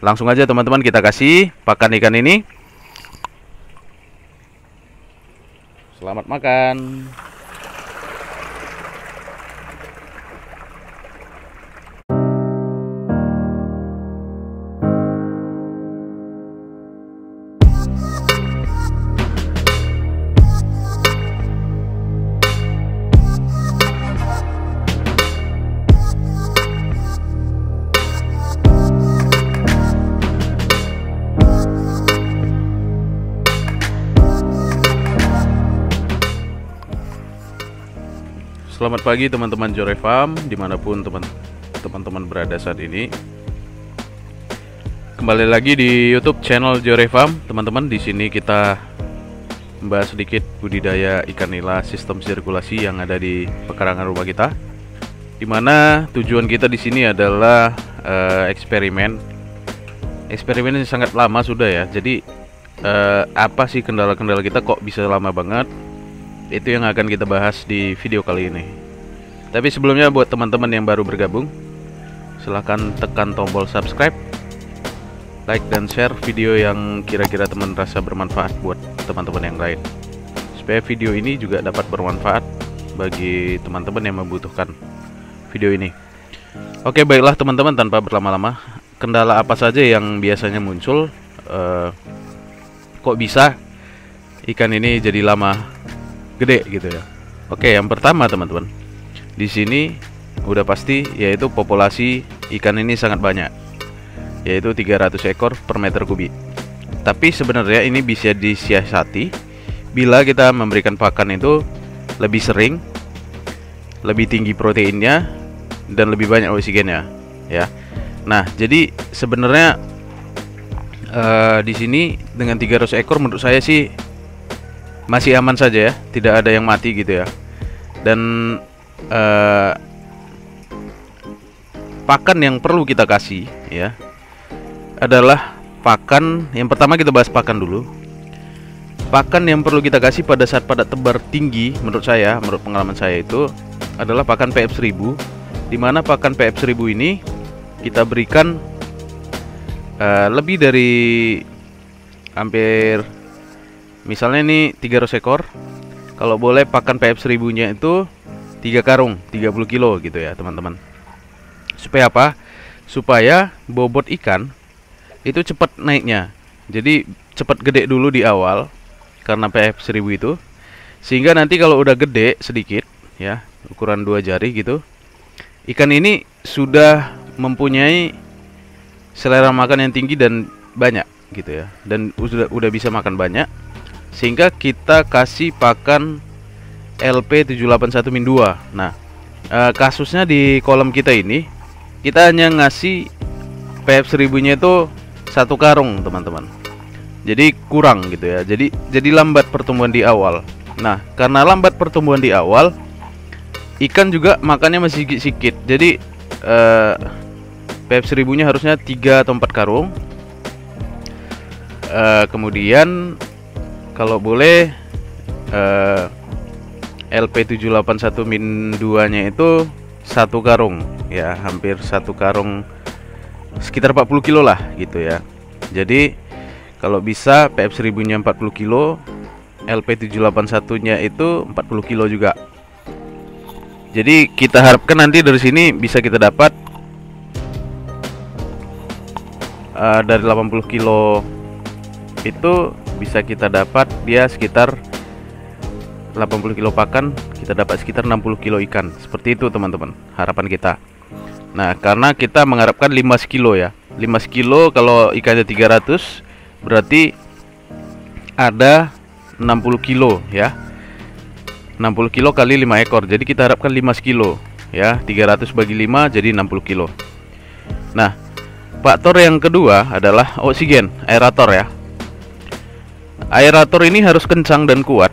Langsung aja teman-teman kita kasih pakan ikan ini. Selamat makan. Selamat pagi teman-teman Jore Farm, dimanapun teman-teman berada saat ini. Kembali lagi di YouTube channel Jore Farm, teman-teman. Di sini kita membahas sedikit budidaya ikan nila sistem sirkulasi yang ada di pekarangan rumah kita. Dimana tujuan kita di sini adalah eksperimen. Eksperimen ini sangat lama sudah ya. Jadi apa sih kendala-kendala kita kok bisa lama banget? Itu yang akan kita bahas di video kali ini. Tapi sebelumnya buat teman-teman yang baru bergabung, silahkan tekan tombol subscribe, like dan share video yang kira-kira teman rasa bermanfaat buat teman-teman yang lain, supaya video ini juga dapat bermanfaat bagi teman-teman yang membutuhkan video ini. Oke, baiklah teman-teman, tanpa berlama-lama, kendala apa saja yang biasanya muncul? Kok bisa ikan ini jadi lama gede gitu ya? Oke, yang pertama teman-teman, di sini udah pasti yaitu populasi ikan ini sangat banyak, yaitu 300 ekor per meter kubik. Tapi sebenarnya ini bisa disiasati bila kita memberikan pakan itu lebih sering, lebih tinggi proteinnya, dan lebih banyak oksigennya ya. Nah, jadi sebenarnya di sini dengan 300 ekor menurut saya sih masih aman saja ya, tidak ada yang mati gitu ya. Dan pakan yang perlu kita kasih ya adalah pakan. Yang pertama kita bahas pakan dulu. Pakan yang perlu kita kasih pada saat padat tebar tinggi, menurut saya, menurut pengalaman saya, itu adalah pakan PF 1000. Dimana pakan PF 1000 ini kita berikan lebih dari hampir, misalnya ini 300 ekor, kalau boleh pakan PF 1000-nya itu 3 karung 30 kilo gitu ya teman-teman. Supaya apa? Supaya bobot ikan itu cepat naiknya. Jadi cepat gede dulu di awal karena PF 1000 itu, sehingga nanti kalau udah gede sedikit ya, ukuran 2 jari gitu, ikan ini sudah mempunyai selera makan yang tinggi dan banyak gitu ya, dan udah bisa makan banyak, sehingga kita kasih pakan LP781-2. Nah, kasusnya di kolam kita ini, kita hanya ngasih PF 1000-nya itu 1 karung teman-teman. Jadi kurang gitu ya. Jadi lambat pertumbuhan di awal. Nah, karena lambat pertumbuhan di awal, ikan juga makannya masih sedikit. Jadi PF 1000-nya harusnya 3 atau 4 karung. Kemudian kalau boleh LP781-2-nya itu 1 karung ya, hampir 1 karung, sekitar 40 kilo lah gitu ya. Jadi kalau bisa PF 1000-nya 40 kilo, LP781-nya itu 40 kilo juga. Jadi kita harapkan nanti dari sini bisa kita dapat dari 80 kilo itu bisa kita dapat dia sekitar 80 kilo pakan, kita dapat sekitar 60 kilo ikan. Seperti itu teman-teman, harapan kita. Nah, karena kita mengharapkan 5 kilo ya. 5 kilo kalau ikannya 300, berarti ada 60 kilo ya. 60 kilo kali 5 ekor. Jadi kita harapkan 5 kilo ya. 300 bagi 5 jadi 60 kilo. Nah, faktor yang kedua adalah oksigen, aerator ya. Aerator ini harus kencang dan kuat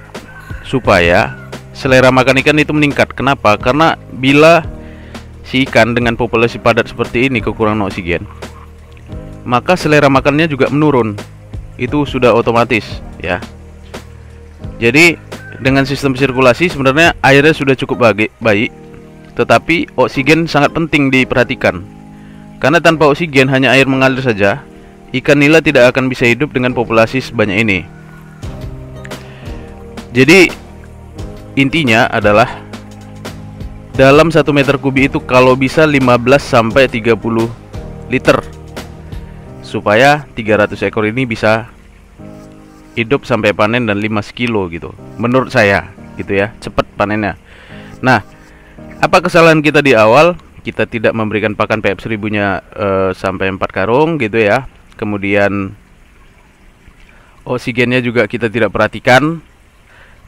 supaya selera makan ikan itu meningkat. Kenapa? Karena bila si ikan dengan populasi padat seperti ini kekurangan oksigen, maka selera makannya juga menurun. Itu sudah otomatis ya. Jadi dengan sistem sirkulasi sebenarnya airnya sudah cukup baik, tetapi oksigen sangat penting diperhatikan. Karena tanpa oksigen hanya air mengalir saja, ikan nila tidak akan bisa hidup dengan populasi sebanyak ini. Jadi intinya adalah dalam 1 meter kubik itu kalau bisa 15 sampai 30 liter supaya 300 ekor ini bisa hidup sampai panen dan 5 kilo gitu. Menurut saya gitu ya, cepat panennya. Nah, apa kesalahan kita di awal? Kita tidak memberikan pakan PF 1000-nya sampai 4 karung gitu ya. Kemudian oksigennya juga kita tidak perhatikan,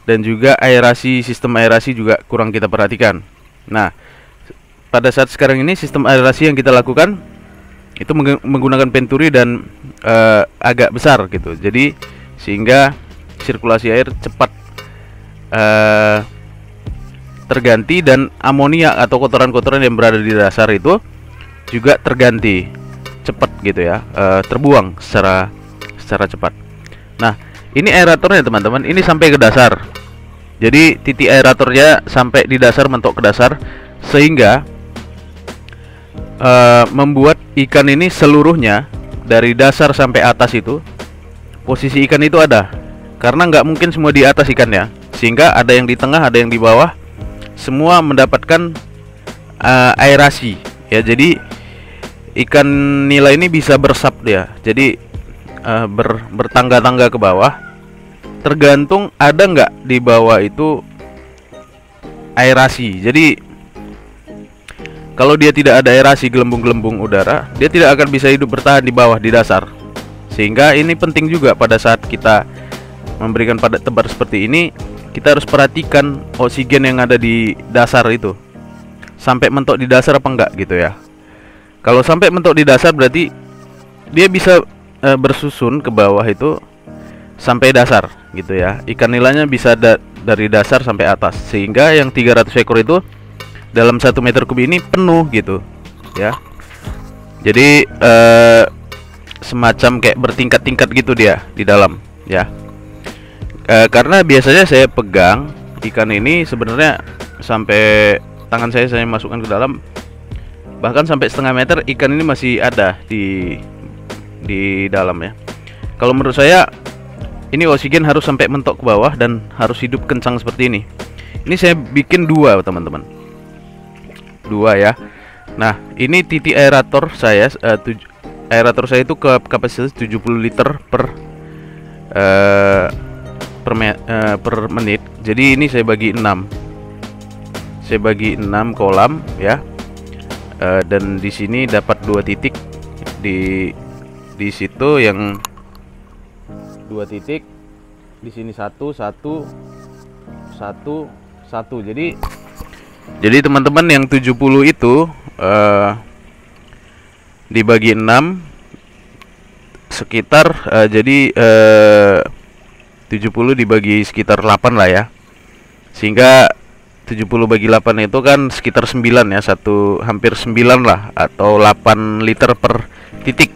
dan juga aerasi, sistem aerasi juga kurang kita perhatikan. Nah, pada saat sekarang ini sistem aerasi yang kita lakukan itu menggunakan penturi dan agak besar gitu. Jadi sehingga sirkulasi air cepat terganti, dan amonia atau kotoran-kotoran yang berada di dasar itu juga terganti cepat gitu ya, terbuang secara cepat. Nah, ini aeratornya teman-teman, ini sampai ke dasar. Jadi titik aeratornya sampai di dasar, mentok ke dasar, sehingga membuat ikan ini seluruhnya dari dasar sampai atas itu posisi ikan itu ada, karena nggak mungkin semua di atas ikannya, sehingga ada yang di tengah, ada yang di bawah, semua mendapatkan aerasi ya. Jadi ikan nila ini bisa bersap dia, jadi bertangga-tangga ke bawah, tergantung ada nggak di bawah itu aerasi. Jadi kalau dia tidak ada aerasi, gelembung-gelembung udara, dia tidak akan bisa hidup bertahan di bawah, di dasar. Sehingga ini penting juga pada saat kita memberikan padat tebar seperti ini, kita harus perhatikan oksigen yang ada di dasar itu sampai mentok di dasar apa enggak gitu ya. Kalau sampai mentok di dasar berarti dia bisa bersusun ke bawah itu sampai dasar gitu ya. Ikan nilanya bisa dari dasar sampai atas, sehingga yang 300 ekor itu dalam 1 meter kubik ini penuh gitu ya. Jadi semacam kayak bertingkat-tingkat gitu dia di dalam ya. Karena biasanya saya pegang ikan ini sebenarnya sampai tangan saya masukkan ke dalam, bahkan sampai setengah meter ikan ini masih ada di dalam ya. Kalau menurut saya ini oksigen harus sampai mentok ke bawah dan harus hidup kencang seperti ini. Ini saya bikin 2 teman-teman, 2 ya. Nah, ini titik aerator saya, aerator saya itu ke kapasitas 70 liter per menit. Jadi ini saya bagi 6. Saya bagi 6 kolam ya. Dan di sini dapat 2 titik di situ, yang 2 titik di sini 1 1 1 1. Jadi teman-teman yang 70 itu dibagi 6 sekitar jadi 70 dibagi sekitar 8 lah ya. Sehingga 70 bagi 8 itu kan sekitar 9 ya, hampir 9 lah, atau 8 liter per titik.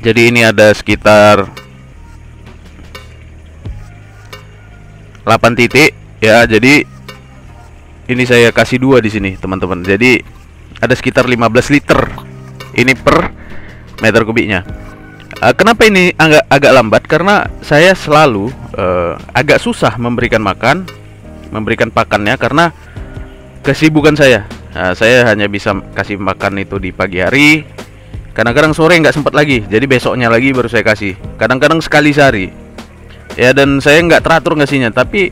Jadi ini ada sekitar 8 titik ya. Jadi ini saya kasih 2 di sini teman-teman. Jadi ada sekitar 15 liter ini per meter kubiknya. Kenapa ini agak lambat? Karena saya selalu agak susah memberikan pakannya karena kesibukan saya. Saya hanya bisa kasih makan itu di pagi hari. Kadang-kadang sore nggak sempat lagi, jadi besoknya lagi baru saya kasih. Kadang-kadang sekali sehari. Ya, dan saya nggak teratur ngasihnya. Tapi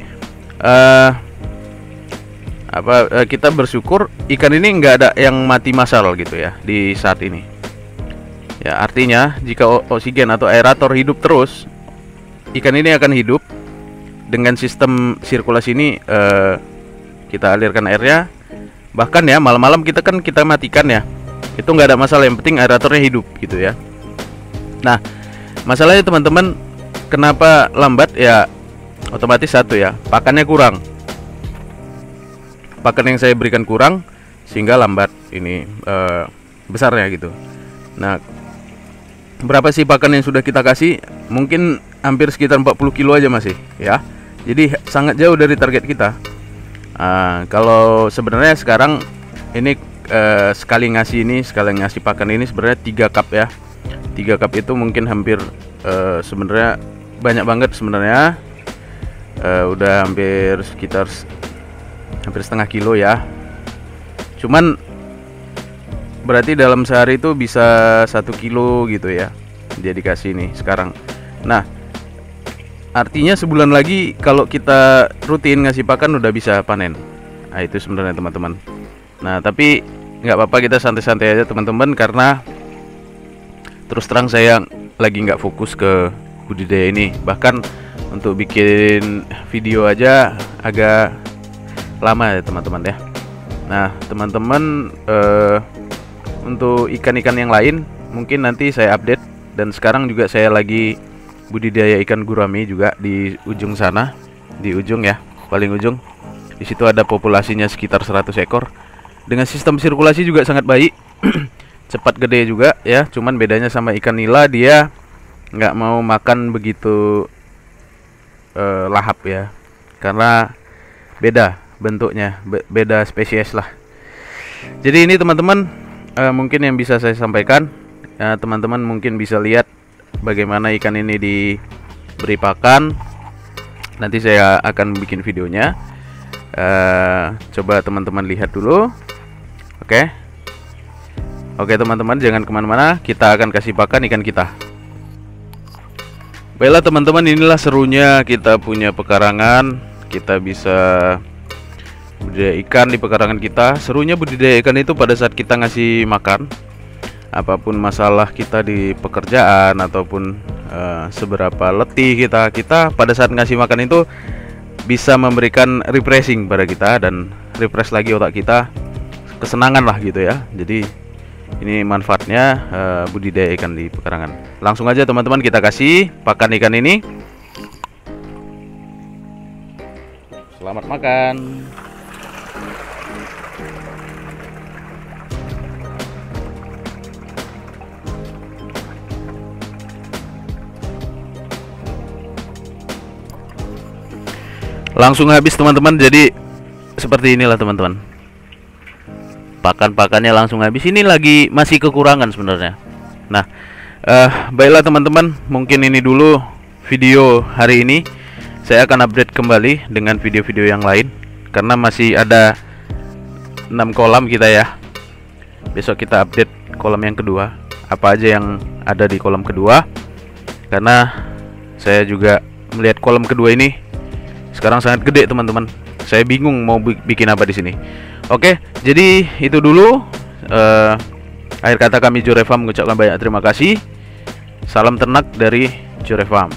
kita bersyukur ikan ini nggak ada yang mati massal gitu ya di saat ini. Ya, artinya jika oksigen atau aerator hidup terus, ikan ini akan hidup dengan sistem sirkulasi ini. Kita alirkan airnya, bahkan ya malam-malam kita matikan ya, itu nggak ada masalah, yang penting aeratornya hidup gitu ya. Nah, masalahnya teman-teman, kenapa lambat ya? Otomatis satu ya, pakannya kurang. Pakan yang saya berikan kurang sehingga lambat ini besarnya gitu. Nah, berapa sih pakan yang sudah kita kasih? Mungkin hampir sekitar 40 kilo aja masih ya. Jadi sangat jauh dari target kita. Kalau sebenarnya sekarang ini sekali ngasih pakan ini sebenarnya 3 cup ya. 3 cup itu mungkin hampir sebenarnya banyak banget sebenarnya. Udah hampir sekitar hampir setengah kilo ya. Cuman berarti dalam sehari itu bisa 1 kilo gitu ya dia dikasih nih sekarang. Nah, artinya sebulan lagi kalau kita rutin ngasih pakan udah bisa panen. Nah, itu sebenarnya teman-teman. Nah, tapi nggak apa-apa, kita santai-santai aja teman-teman, karena terus terang saya lagi nggak fokus ke budidaya ini. Bahkan untuk bikin video aja agak lama ya teman-teman ya. Nah teman-teman, untuk ikan-ikan yang lain mungkin nanti saya update. Dan sekarang juga saya lagi budidaya ikan gurame juga di ujung sana, di ujung ya, paling ujung. Di situ ada populasinya sekitar 100 ekor. Dengan sistem sirkulasi juga sangat baik. Cepat gede juga ya. Cuman bedanya sama ikan nila, dia nggak mau makan begitu lahap ya, karena beda bentuknya, beda spesies lah. Jadi ini teman-teman, mungkin yang bisa saya sampaikan. Teman-teman mungkin bisa lihat bagaimana ikan ini diberi pakan. Nanti saya akan bikin videonya. Coba teman-teman lihat dulu. Oke teman-teman, jangan kemana-mana, kita akan kasih pakan ikan kita. Baiklah teman-teman, inilah serunya kita punya pekarangan. Kita bisa budidaya ikan di pekarangan kita. Serunya budidaya ikan itu pada saat kita ngasih makan. Apapun masalah kita di pekerjaan ataupun seberapa letih kita pada saat ngasih makan itu bisa memberikan refreshing pada kita, dan refresh lagi otak kita, kesenangan lah gitu ya. Jadi ini manfaatnya budidaya ikan di pekarangan. Langsung aja teman-teman kita kasih pakan ikan ini. Selamat makan. Langsung habis teman-teman. Jadi seperti inilah teman-teman, pakan-pakannya langsung habis. Ini lagi masih kekurangan sebenarnya. Nah, baiklah teman-teman, mungkin ini dulu video hari ini. Saya akan update kembali dengan video-video yang lain, karena masih ada 6 kolam kita ya. Besok kita update kolam yang kedua, apa aja yang ada di kolam kedua. Karena saya juga melihat kolam kedua ini sekarang sangat gede teman-teman. Saya bingung mau bikin apa di sini. Oke, jadi itu dulu. Akhir kata kami Jore Farm mengucapkan banyak terima kasih. Salam ternak dari Jore Farm.